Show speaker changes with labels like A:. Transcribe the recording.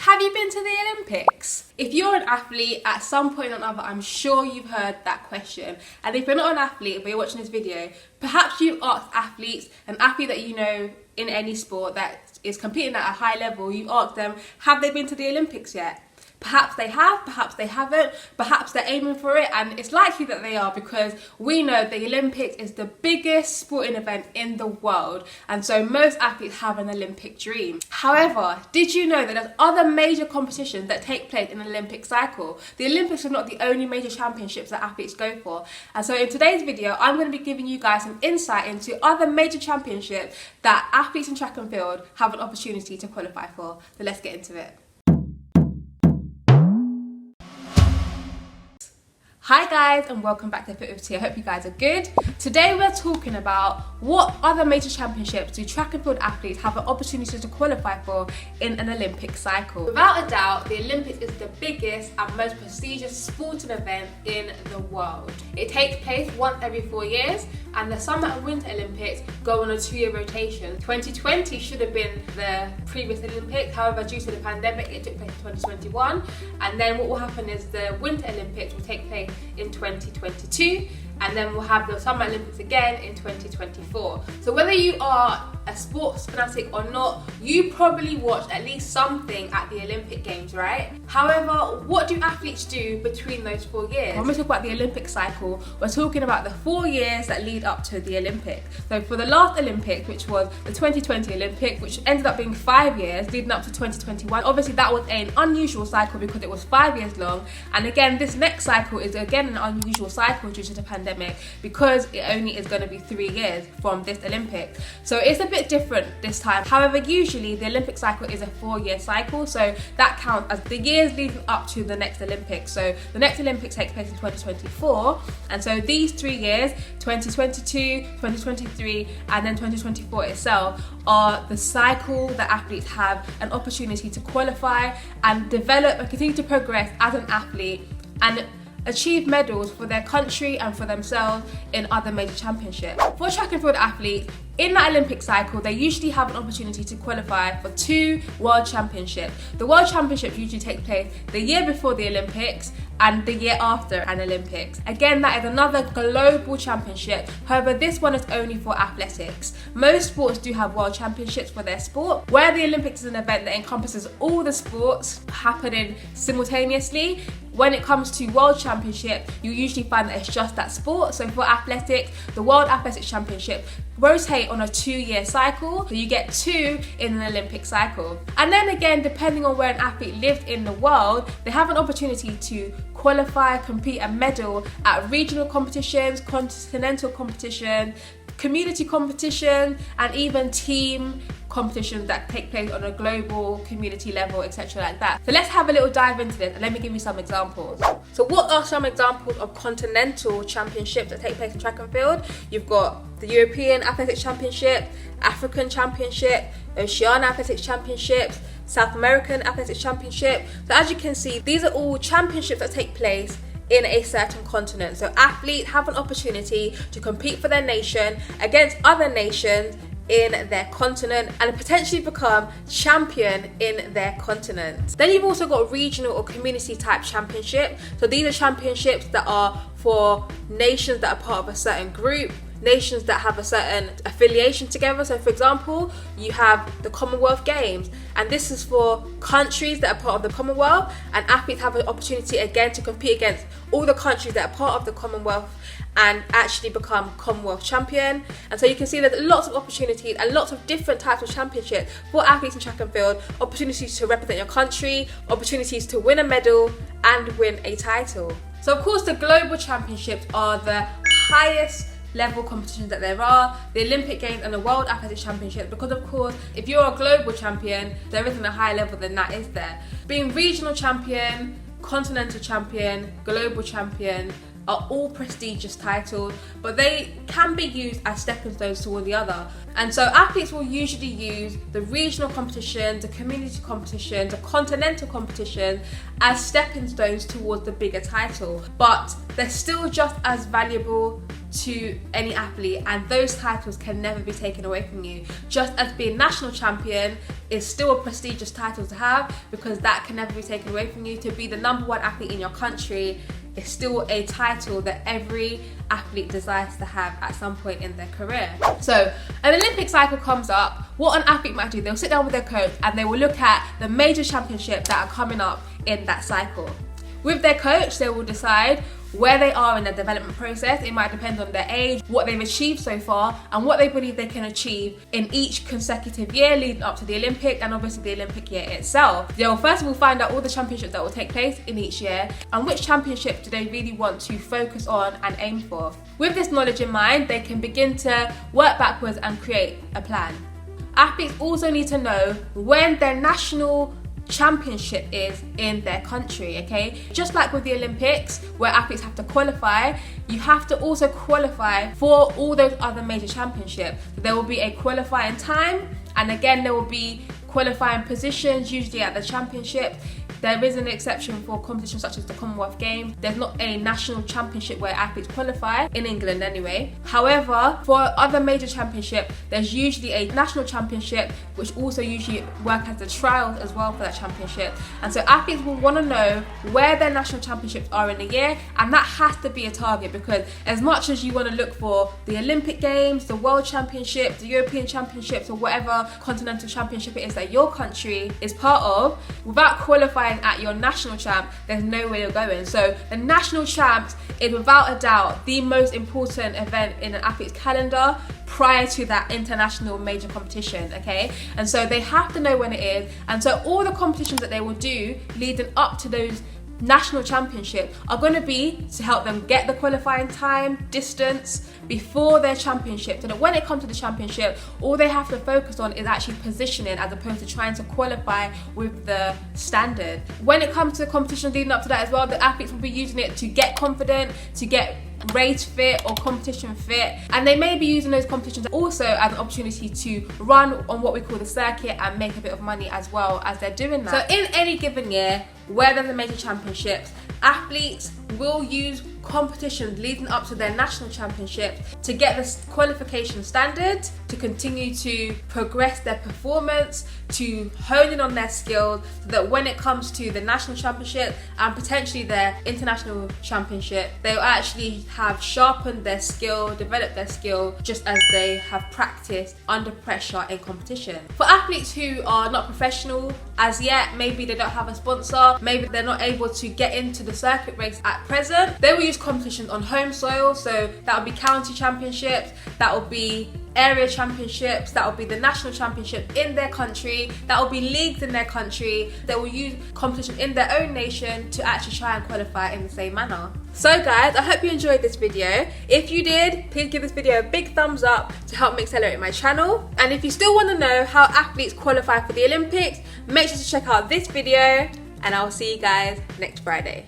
A: Have you been to the Olympics? If you're an athlete, at some point or another, I'm sure you've heard that question. And if you're not an athlete, but you're watching this video, perhaps you've asked athletes, an athlete that you know in any sport that is competing at a high level, you ask them, have they been to the Olympics yet? Perhaps they have, perhaps they haven't, perhaps they're aiming for it, and it's likely that they are because we know the Olympics is the biggest sporting event in the world, and so most athletes have an Olympic dream. However, did you know that there's other major competitions that take place in an Olympic cycle? The Olympics are not the only major championships that athletes go for, and so in today's video I'm going to be giving you guys some insight into other major championships that athletes in track and field have an opportunity to qualify for. So let's get into it. Hi guys, and welcome back to Fit with T. I hope you guys are good. Today we're talking about what other major championships do track and field athletes have an opportunity to qualify for in an Olympic cycle. Without a doubt, the Olympics is the biggest and most prestigious sporting event in the world. It takes place once every 4 years, and the Summer and Winter Olympics go on a 2-year rotation. 2020 should have been the previous Olympics, however due to the pandemic it took place in 2021, and then what will happen is the Winter Olympics will take place in 2022, and then we'll have the Summer Olympics again in 2024. So whether you are a sports fanatic or not, you probably watch at least something at the Olympic Games, right? However, what do athletes do between those 4 years? When we talk about the Olympic cycle, we're talking about the 4 years that lead up to the Olympics. So for the last Olympics, which was the 2020 Olympics, which ended up being 5 years leading up to 2021, obviously that was an unusual cycle because it was 5 years long. And again, this next cycle is again an unusual cycle due to the pandemic because it only is going to be 3 years from this Olympics. So it's a bit different this time. However, usually the Olympic cycle is a 4-year cycle, so that counts as the years leading up to the next Olympics. So the next Olympics takes place in 2024, and so these 3 years, 2022, 2023, and then 2024 itself, are the cycle that athletes have an opportunity to qualify and develop and continue to progress as an athlete and achieve medals for their country and for themselves in other major championships. For track and field athletes, in that Olympic cycle, they usually have an opportunity to qualify for 2 World Championships. The World Championships usually take place the year before the Olympics and the year after an Olympics. Again, that is another global championship. However, this one is only for athletics. Most sports do have World Championships for their sport. Where the Olympics is an event that encompasses all the sports happening simultaneously, when it comes to World Championship, you usually find that it's just that sport. So for athletics, the World Athletics Championship rotate on a 2-year cycle, so you get 2 in an Olympic cycle. And then again, depending on where an athlete lives in the world, they have an opportunity to qualify, compete and medal at regional competitions, continental competition, community competition, and even team competitions that take place on a global community level, etc. like that. So let's have a little dive into this and let me give you some examples. So what are some examples of continental championships that take place in track and field? You've got the European Athletics Championship, African Championship, Oceania Athletics Championships, South American Athletics Championship. So as you can see, these are all championships that take place in a certain continent. So athletes have an opportunity to compete for their nation against other nations in their continent and potentially become champion in their continent. Then you've also got regional or community type championship. So these are championships that are for nations that are part of a certain group, nations that have a certain affiliation together. So for example, you have the Commonwealth Games, and this is for countries that are part of the Commonwealth, and athletes have an opportunity again to compete against all the countries that are part of the Commonwealth and actually become Commonwealth champion. And so you can see there's lots of opportunities and lots of different types of championships for athletes in track and field, opportunities to represent your country, opportunities to win a medal and win a title. So of course the global championships are the highest level competitions that there are, the Olympic Games and the World Athletics Championships, because of course if you're a global champion, there isn't a higher level than that, is there? Being regional champion, continental champion, global champion are all prestigious titles, but they can be used as stepping stones toward the other. And so athletes will usually use the regional competitions, the community competitions, the continental competition as stepping stones towards the bigger title, but they're still just as valuable to any athlete, and those titles can never be taken away from you. Just as being national champion is still a prestigious title to have, because that can never be taken away from you. To be the #1 athlete in your country is still a title that every athlete desires to have at some point in their career. So an Olympic cycle comes up. What an athlete might do, they'll sit down with their coach and they will look at the major championships that are coming up in that cycle. With their coach, they will decide where they are in their development process. It might depend on their age, what they've achieved so far, and what they believe they can achieve in each consecutive year leading up to the Olympic, and obviously the Olympic year itself. They'll first of all find out all the championships that will take place in each year, and which championships do they really want to focus on and aim for. With this knowledge in mind, they can begin to work backwards and create a plan. Athletes also need to know when their national championship is in their country, okay? Just like with the Olympics, where athletes have to qualify, you have to also qualify for all those other major championships. There will be a qualifying time, and again there will be qualifying positions, usually at the championship. There is an exception for competitions such as the Commonwealth Games. There's not a national championship where athletes qualify, in England anyway. However, for other major championships, there's usually a national championship, which also usually work as the trials as well for that championship. And so athletes will want to know where their national championships are in a year, and that has to be a target, because as much as you want to look for the Olympic Games, the World Championship, the European Championships, or whatever continental championship it is that your country is part of, without qualifying at your national champ, there's no way you're going. So the national champs is without a doubt the most important event in an athlete's calendar prior to that international major competition, okay? And so they have to know when it is, and so all the competitions that they will do leading up to those national championship are going to be to help them get the qualifying time, distance before their championship, so that when it comes to the championship, all they have to focus on is actually positioning as opposed to trying to qualify with the standard. When it comes to competitions leading up to that as well, the athletes will be using it to get confident, to get race fit or competition fit, and they may be using those competitions also as an opportunity to run on what we call the circuit and make a bit of money as well as they're doing that. So in any given year, where there's a major championships, athletes will use competitions leading up to their national championships to get the qualification standard, to continue to progress their performance, to hone in on their skills, so that when it comes to the national championship and potentially their international championship, they'll actually have sharpened their skill, developed their skill, just as they have practiced under pressure in competition. For athletes who are not professional as yet, maybe they don't have a sponsor, maybe they're not able to get into the circuit race at present, they will use competitions on home soil. So that will be county championships, that will be area championships, that will be the national championship in their country, that will be leagues in their country. They will use competition in their own nation to actually try and qualify in the same manner. So guys, I hope you enjoyed this video. If you did, please give this video a big thumbs up to help me accelerate my channel. And if you still want to know how athletes qualify for the Olympics, make sure to check out this video, and I'll see you guys next Friday.